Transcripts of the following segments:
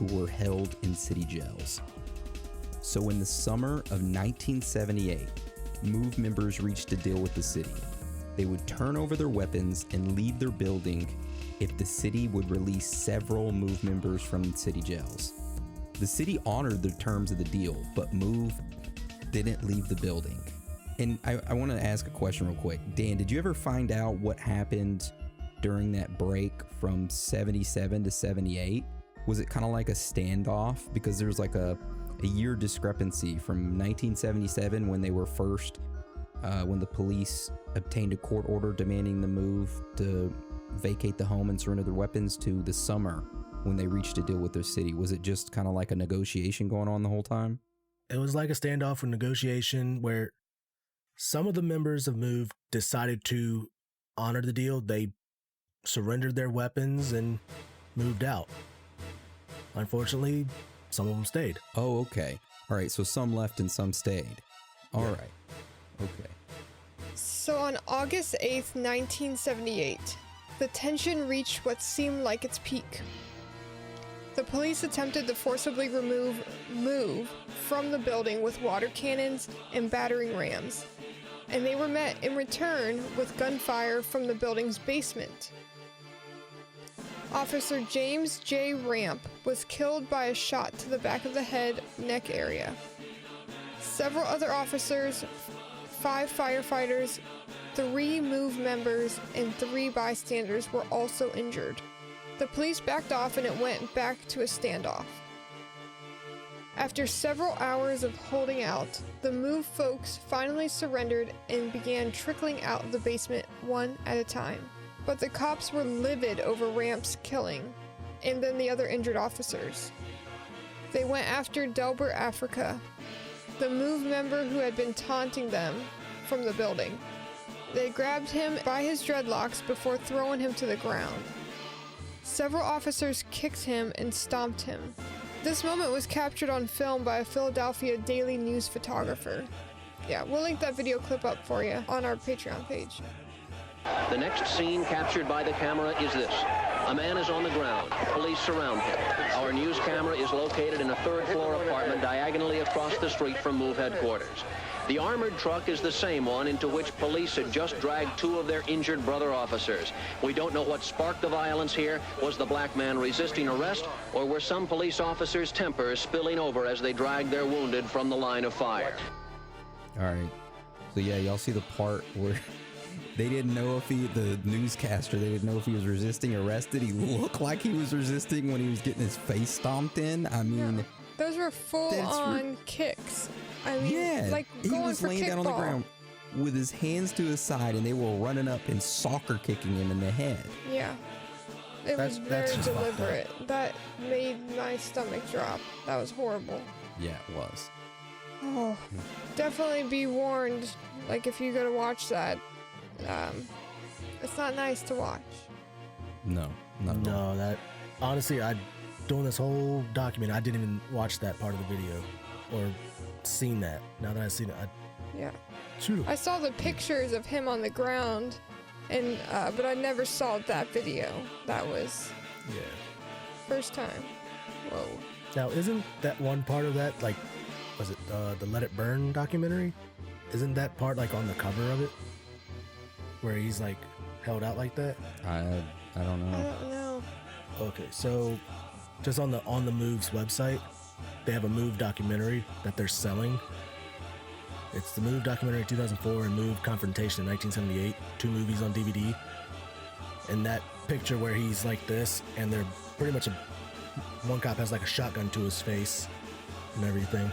who were held in city jails. So in the summer of 1978, MOVE members reached a deal with the city. They would turn over their weapons and leave their building if the city would release several MOVE members from city jails. The city honored the terms of the deal, but MOVE didn't leave the building. And I want to ask a question real quick. Dan, did you ever find out what happened during that break from 77 to 78? Was it kind of like a standoff? Because there was like a year discrepancy from 1977 when they were first, when the police obtained a court order demanding the MOVE to vacate the home and surrender their weapons, to the summer when they reached a deal with their city. Was it just kind of like a negotiation going on the whole time? It was like a standoff or negotiation where some of the members of MOVE decided to honor the deal. They surrendered their weapons and moved out. Unfortunately, some of them stayed. Oh, okay. All right, so some left and some stayed. All right. Okay. So on August 8th, 1978, the tension reached what seemed like its peak. The police attempted to forcibly remove MOVE from the building with water cannons and battering rams, and they were met in return with gunfire from the building's basement. Officer James J. Ramp was killed by a shot to the back of the head, neck area. Several other officers, 5 firefighters, 3 MOVE members, and 3 bystanders were also injured. The police backed off and it went back to a standoff. After several hours of holding out, the MOVE folks finally surrendered and began trickling out of the basement one at a time. But the cops were livid over Ramp's killing, and then the other injured officers. They went after Delbert Africa, the MOVE member who had been taunting them from the building. They grabbed him by his dreadlocks before throwing him to the ground. Several officers kicked him and stomped him. This moment was captured on film by a Philadelphia Daily News photographer. Yeah, we'll link that video clip up for you on our Patreon page. The next scene captured by the camera is this. A man is on the ground. Police surround him. Our news camera is located in a third-floor apartment diagonally across the street from MOVE headquarters. The armored truck is the same one into which police had just dragged 2 of their injured brother officers. We don't know what sparked the violence here. Was the black man resisting arrest, or were some police officers' tempers spilling over as they dragged their wounded from the line of fire? All right. So yeah, y'all see the part where they didn't know if the newscaster, they didn't know if he was resisting arrest. Did he look like he was resisting when he was getting his face stomped in? I mean, yeah. Those were full-on kicks. I mean, yeah, like he going was for laying down on the ground with his hands to his side, and they were running up and soccer kicking him in the head. Yeah, it was very deliberate. That made my stomach drop. That was horrible. Yeah, it was. Oh, definitely be warned. Like if you go to watch that, it's not nice to watch. No, not at all. No, that honestly, doing this whole document, I didn't even watch that part of the video or seen that. Now that I've seen it, I saw the pictures of him on the ground, and but I never saw that video. That was first time. Whoa. Now, isn't that one part of that, like, was it the Let It Burn documentary? Isn't that part like on the cover of it, where he's like held out like that? I don't know. I don't know. Okay, so just on the MOVE's website, they have a MOVE documentary that they're selling. It's the MOVE documentary 2004 and MOVE Confrontation in 1978, 2 movies on DVD. And that picture where he's like this, and they're pretty much one cop has like a shotgun to his face and everything.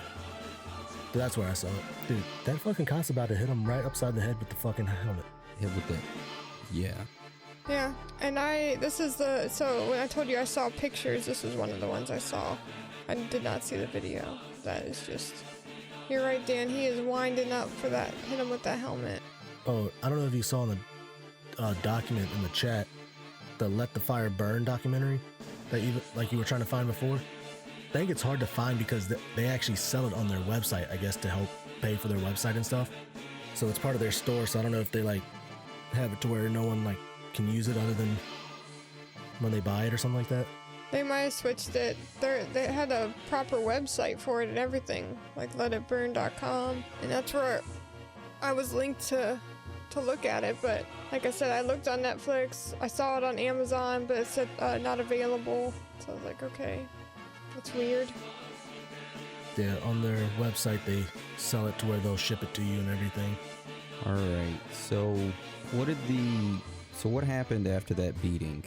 So that's where I saw it. Dude, that fucking cop's about to hit him right upside the head with the fucking helmet. Hit with it. Yeah. Yeah, and so when I told you I saw pictures, this was one of the ones I saw. I did not see the video. That is just, you're right, Dan, he is winding up for that, hit him with that helmet. Oh, I don't know if you saw in the document in the chat, the Let the Fire Burn documentary that you were trying to find before. I think it's hard to find because they actually sell it on their website, I guess, to help pay for their website and stuff. So it's part of their store, so I don't know if they like have it to where no one like can use it other than when they buy it or something like that. They might have switched it. They had a proper website for it and everything, like letitburn.com, and that's where I was linked to look at it. But like I said, I looked on Netflix. I saw it on Amazon, but it said not available. So I was like, okay, that's weird. Yeah, on their website they sell it to where they'll ship it to you and everything. All right. So what happened after that beating?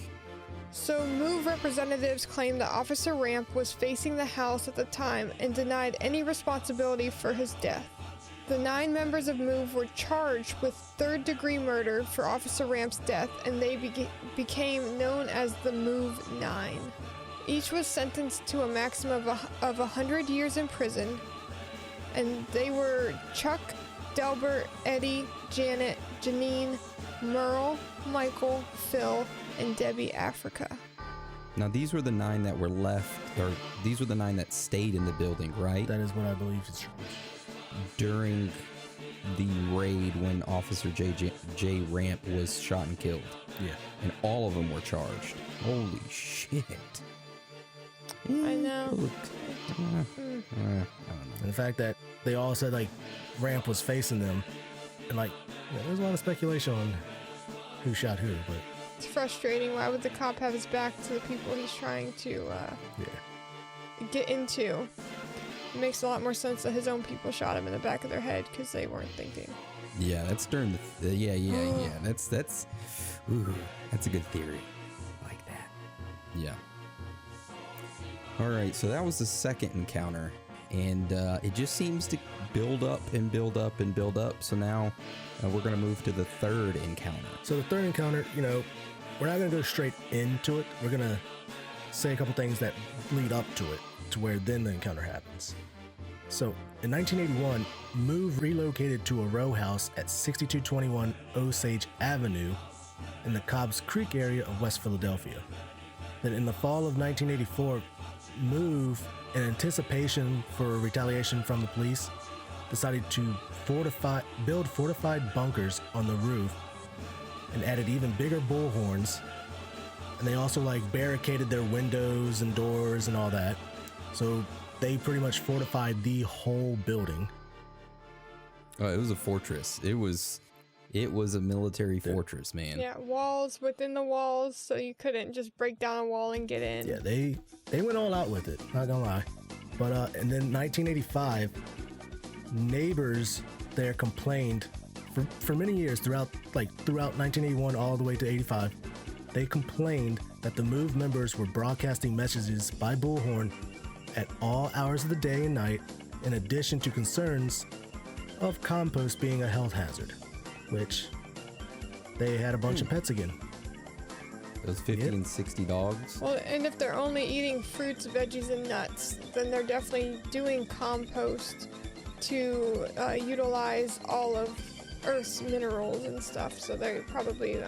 So MOVE representatives claimed that Officer Ramp was facing the house at the time and denied any responsibility for his death. The 9 members of MOVE were charged with third-degree murder for Officer Ramp's death, and they became known as the MOVE 9. Each was sentenced to a maximum of 100 years in prison, and they were Chuck, Delbert, Eddie, Janet, Janine, Merle, Michael, Phil, and Debbie Africa. Now, these were the 9 that were left, or these were the 9 that stayed in the building, right? That is what I believe is During the raid when Officer J. Ramp was shot and killed. Yeah. And all of them were charged. Holy shit. I know. I don't know. And the fact that they all said like Ramp was facing them, and like there's a lot of speculation on who shot who, but It's frustrating. Why would the cop have his back to the people he's trying to get into? It makes a lot more sense that his own people shot him in the back of their head because they weren't thinking. Yeah, that's during the yeah. That's a good theory. I like that. Yeah. All right, so that was the second encounter, and it just seems to build up and build up and build up. So now we're gonna move to the third encounter. So the third encounter, we're not gonna go straight into it. We're gonna say a couple things that lead up to it, to where then the encounter happens. So in 1981, MOVE relocated to a row house at 6221 Osage Avenue in the Cobbs Creek area of West Philadelphia. Then in the fall of 1984, MOVE, in anticipation for retaliation from the police, decided to build fortified bunkers on the roof and added even bigger bullhorns. And they also barricaded their windows and doors and all that. So they pretty much fortified the whole building. Oh, it was a fortress. It was a military fortress, man. Yeah, walls within the walls, so you couldn't just break down a wall and get in. Yeah, they went all out with it, not gonna lie. But and then 1985, neighbors there complained for many years throughout 1981 all the way to 85. They complained that the MOVE members were broadcasting messages by bullhorn at all hours of the day and night, in addition to concerns of compost being a health hazard, which they had a bunch of pets again. Those 50 and 60 dogs. Well, and if they're only eating fruits, veggies, and nuts, then they're definitely doing compost to utilize all of Earth's minerals and stuff. So they probably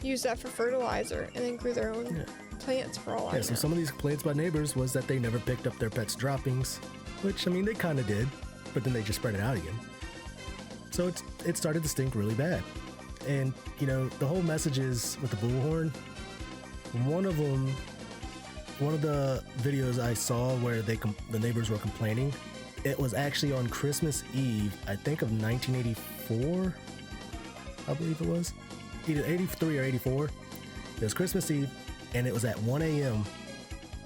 use that for fertilizer and then grew their own plants for all I know. So some of these complaints by neighbors was that they never picked up their pets' droppings, which, I mean, they kind of did, but then they just spread it out again. So it started to stink really bad. And, the whole messages with the bullhorn, one of the videos I saw where the neighbors were complaining, it was actually on Christmas Eve, I think of 1984, I believe it was. Either 83 or 84. It was Christmas Eve, and it was at 1 a.m.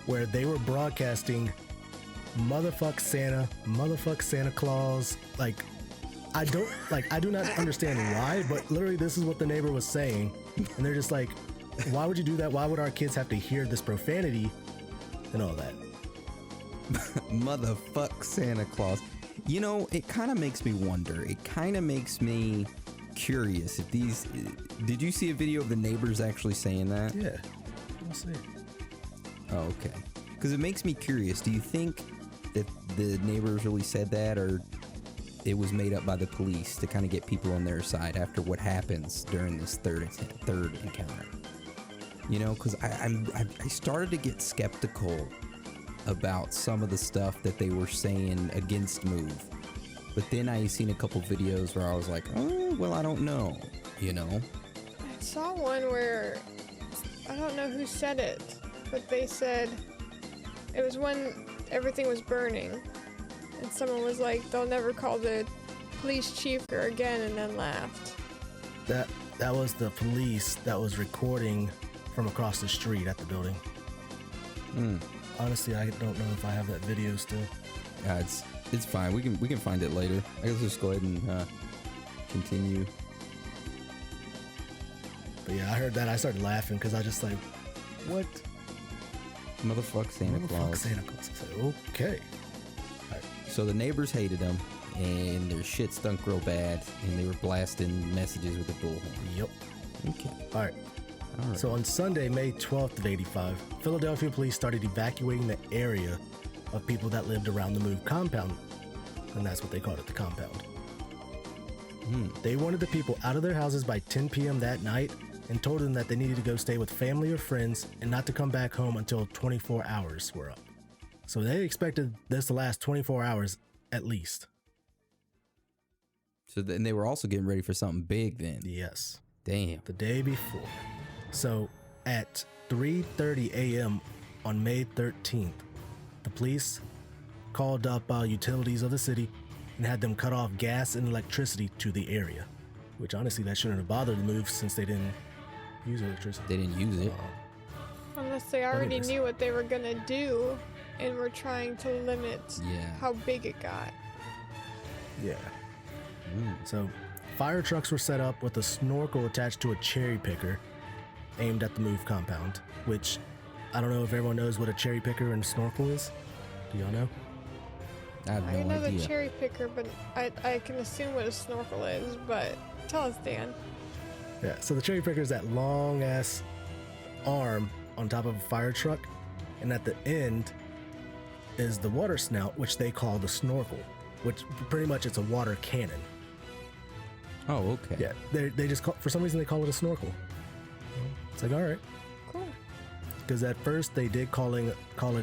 where they were broadcasting motherfuck Santa Claus. I do not understand why, but literally this is what the neighbor was saying. And they're just like, why would you do that? Why would our kids have to hear this profanity and all that? Motherfuck Santa Claus. It kind of makes me wonder. It kind of makes me curious if these... Did you see a video of the neighbors actually saying that? Yeah. We'll see. Oh, okay. Because it makes me curious. Do you think that the neighbors really said that, or it was made up by the police to kind of get people on their side after what happens during this third encounter? Because I started to get skeptical about some of the stuff that they were saying against MOVE. But then I seen a couple videos where I was like, oh, well, I don't know, I saw one where, I don't know who said it, but they said it was when everything was burning, and someone was like, they'll never call the police chief again, and then laughed. That was the police that was recording from across the street at the building. Honestly, I don't know if I have that video still. Yeah, it's fine. We can find it later. I guess just go ahead and continue. But yeah, I heard that. I started laughing because I just like, what? Motherfuck Santa Claus. Santa Claus. I said, okay. So the neighbors hated him, and their shit stunk real bad, and they were blasting messages with a bullhorn. Yep. Okay. All right. So on Sunday, May 12th of 85, Philadelphia police started evacuating the area of people that lived around the MOVE compound. And that's what they called it, the compound. They wanted the people out of their houses by 10 p.m. that night and told them that they needed to go stay with family or friends and not to come back home until 24 hours were up. So they expected this to last 24 hours at least. So then they were also getting ready for something big then. Yes. Damn. The day before. So at 3:30 a.m. on May 13th, the police called up utilities of the city and had them cut off gas and electricity to the area. Which honestly, that shouldn't have bothered the MOVE since they didn't use electricity. They didn't use it. Unless they already knew what they were gonna do and were trying to limit how big it got. Yeah. So fire trucks were set up with a snorkel attached to a cherry picker aimed at the MOVE compound, which I don't know if everyone knows what a cherry picker and a snorkel is. Do y'all know? I have I no know idea. the cherry picker, but I can assume what a snorkel is, but tell us, Dan. Yeah, so the cherry picker is that long ass arm on top of a fire truck, and at the end is the water snout, which they call the snorkel, which pretty much it's a water cannon. Oh, okay. Yeah, they just for some reason they call it a snorkel. It's like, all right. Cool. Because at first they did call it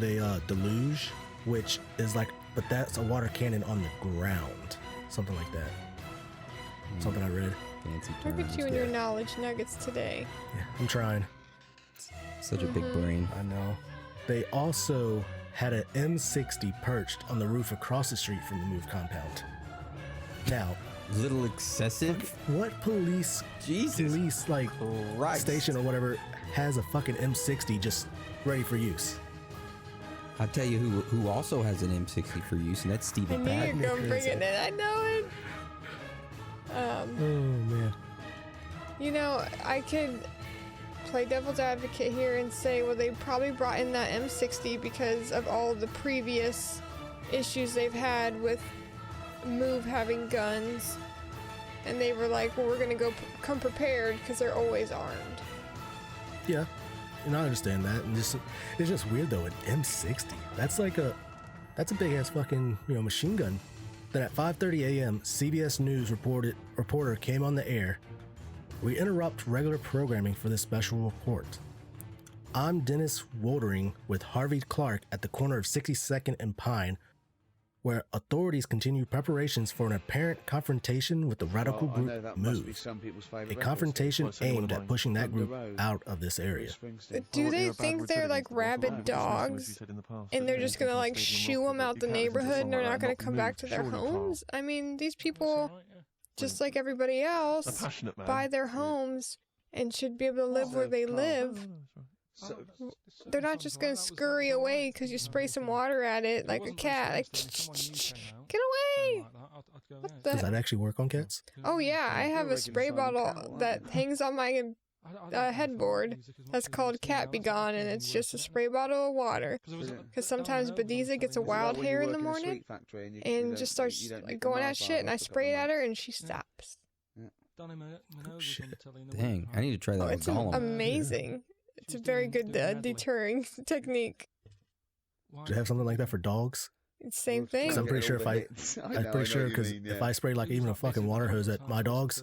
a deluge, which is like, but that's a water cannon on the ground, something like that. Something I read. Fancy Look terms. at you and your knowledge nuggets today. Yeah, I'm trying. Such a big brain. I know. They also had an M60 perched on the roof across the street from the MOVE compound. Now, Little excessive. what police like Christ. station or whatever has a fucking M60 just ready for use? I'll tell you who also has an M60 for use, and that's I Stephen knew you Patton. were gonna bring it in. I know it. Oh man. You know, I could play devil's advocate here and say, well, they probably brought in that M60 because of all the previous issues they've had with MOVE having guns, and they were like, well, we're gonna come prepared because they're always armed. Yeah, and I understand that. And it's just weird though. An M60. That's a big ass fucking machine gun. Then at 5:30 a.m., CBS News reporter came on the air. We interrupt regular programming for this special report. I'm Dennis Woldering with Harvey Clark at the corner of 62nd and Pine, where authorities continue preparations for an apparent confrontation with the radical group MOVE. A confrontation aimed at pushing that group out of this area. Do they think they're like rabid dogs and they're just gonna like shoo them out the neighborhood and they're not gonna come back to their homes? I mean, these people, just like everybody else, buy their homes and should be able to live where they live. They're not just gonna scurry away because you spray some water at it like a cat. Like, get away! What the? Does that actually work on cats? Oh yeah, I have a spray bottle that hangs on my headboard that's called Cat Be Gone, and it's just a spray bottle of water. Because sometimes Bediza gets a wild hair in the morning and just starts like, going at shit, and I spray it at her and she stops. Oh, shit. Dang, I need to try that with It's Gollum. amazing. It's a very good deterring technique. Do you have something like that for dogs? It's the same thing. 'Cause I'm pretty sure because if I spray like even a fucking water hose at my dogs,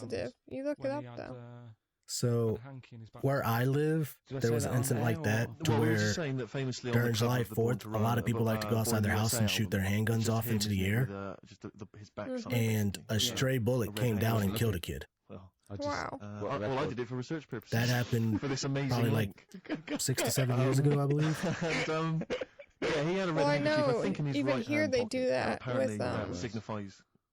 sensitive. You look it when up he had, though. So, had a hanky in his back where pocket. I live, Did I there say was that an on incident air, like that or- to Well, we were where just saying that famously on during the July cover of the Born 4th, to a Run lot of people like to go Born outside their USA house and shoot their album, handguns it's just off him, into the isn't it, air, with, just his backside, and basically. a stray bullet A red came down handgun. and killed a kid. Well, I just, Wow. What, well, I record? did it for research purposes. That happened for this amazing probably like link. 6 to 7 years ago, I believe. And, yeah, he had a red Well, I handkerchief, know, I think, in his even right here hand they pocket. do that Apparently, with, that signifies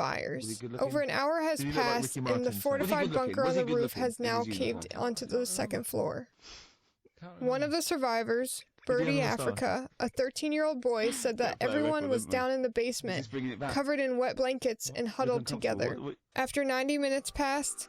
fires. good looking? Over an hour has Did he look like passed, Ricky and the Martin? fortified Was he good bunker on looking? the Was he good roof has looking? now Was he good caved looking? onto the second floor. Can't One remember. of the survivors, Did he Birdie have a mustache? Africa, a 13-year-old boy, said that That photo everyone record, was isn't it? down in the He's basement, just bringing it back. covered in wet blankets and Looks huddled uncomfortable. together. What- After 90 minutes passed,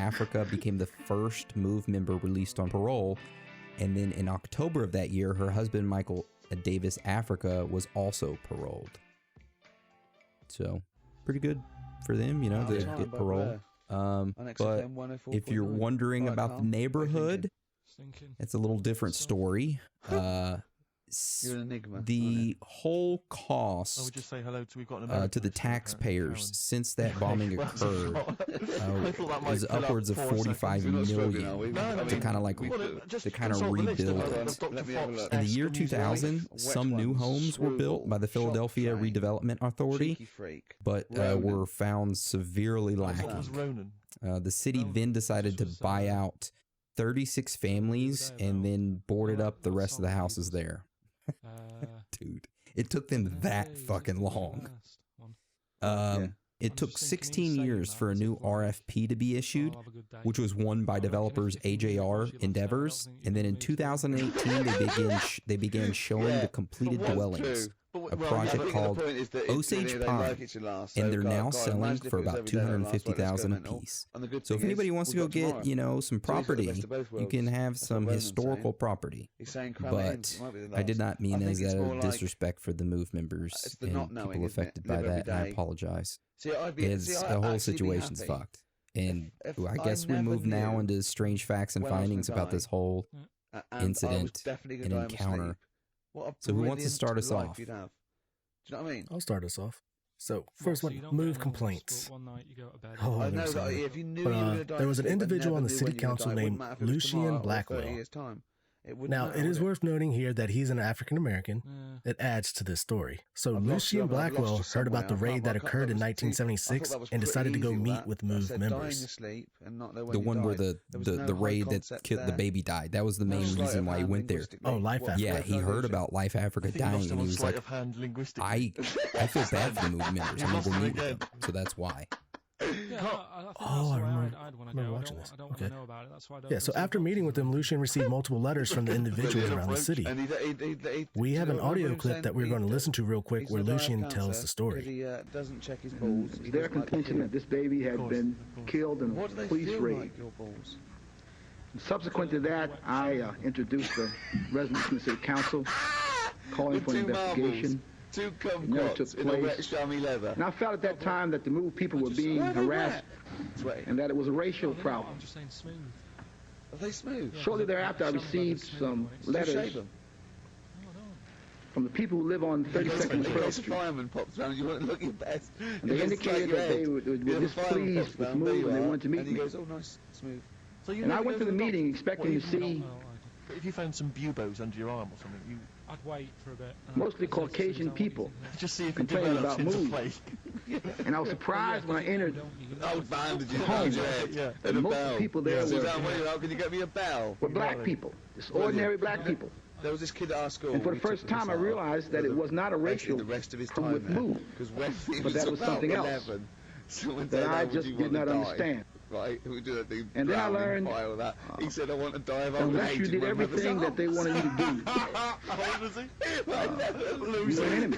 Africa became the first Move member released on parole, And then in October of that year, her husband, Michael Davis Africa, was also paroled. So, pretty good for them, you know, to get parole. But if you're wondering about the neighborhood, Stinking. it's a little different story. You're an enigma. The whole I cost would just say hello to we've got an American to the listener, taxpayers Karen. since that bombing Well, occurred I thought that might is fill up upwards of 4 45 seconds. We're not struggling, are we? million No, no, to we- kind of like Just to kind of consult the list. rebuild Hold on, it. Dr. Let me have a Fox, look. In the year Esther Moore. 2000, Wet some new ones, homes were built by the Screwball, Philadelphia Shock Train, Redevelopment Authority, Cheeky freak. but Ronan. were found severely What was lacking. Ronan? The city Ronan, then decided to this was, buy out 36 families and then boarded up the rest of the houses there. Dude, it took them that fucking long. It took 16 years for a new RFP to be issued, which was won by developers AJR Endeavors, and then in 2018 they began showing the completed dwellings, a project called Osage Pine, and they're now selling for about $250,000 a piece. So if anybody wants to go get, you know, some property, you can have some historical property. But I did not mean as a disrespect for the MOVE members and people affected by that, and I apologize. The whole situation's fucked. And I guess we move now into strange facts and findings about this whole incident and encounter. So who wants to start us off? Do you know what I mean? I'll start us off. So first one, move complaints. Oh, I know there's so that many. if you knew But, you were going to die, there was an but individual on never the knew city when you were council gonna die, it named wouldn't matter if it was Lucien tomorrow or 30 Blackwell. years' time. It wouldn't Now, matter, it is would worth noting here that he's an African American. It adds to this story. So I've lost you, Lucien I've lost Blackwell you heard about the somewhere. I raid can't- that I occurred in thought that was 1976 and pretty decided to go easy, all meet that. with I MOVE said die in your members. sleep and not know when The you one where died. There was no the high raid that concept killed the there. baby died. That was the No main sleight reason of why he hand went there. linguistically. Oh, Life What- Africa. Yeah, what he heard evolution? about Life I Africa think you lost dying, and him he on was sleight like, of hand linguistically. I feel bad for the MOVE members. You I lost never him meet with again. them, so that's why. Oh, I remember watching this. Okay. Yeah, so after meeting with him, Lucien received multiple letters from the individuals around the city. And We have an remember audio him clip saying that we're going to listen to real quick he's where a diet Lucien cancer tells the if story. he doesn't check his balls. It's he their doesn't like contention to that this baby had been killed in a What do they police feel raid. like, your balls? Subsequent to that, I introduced the residents from the city council, calling With for an two marbles, investigation. two It never kumquats took in a wet place. chamois leather. And I felt at that time that the MOVE people were being Why are they harassed wet? Sweaty. and that it was a racial problem. I'm just saying smooth. Are they smooth? Shortly thereafter, I received some Do you shave letters them? from the people who live on 32nd and In 12th case a Street. fireman pops around, you won't look your best. And they indicated that they were displeased with MOVE and they wanted to meet And he me. goes, oh, nice, smooth. So you And I never went go to the doctor? meeting expecting to see But if you found some buboes under your arm or something, you I'd wait for a bit. mostly Caucasian people. just see if it Complaining develops about into MOVE. plague. And I was surprised when I entered Old bandages Home. around your head. Yeah. And a most bell. people there Sit were- down, wait, how can you get me a bell? were black people, just ordinary black people. There was this kid at our school. And for the we took first him time, I aside. realized that it was not a Basically racial the rest of his come time with there. MOVE, Because when he but that was about something else 11, someone that said, I "How would just you did want not to die?" understand. Right, we do that thing. And then I drowning learned, fire, that. He said, "I want to die of old Unless age." you And did my mother everything said, that they wanted you to do, How old was he? you were an enemy.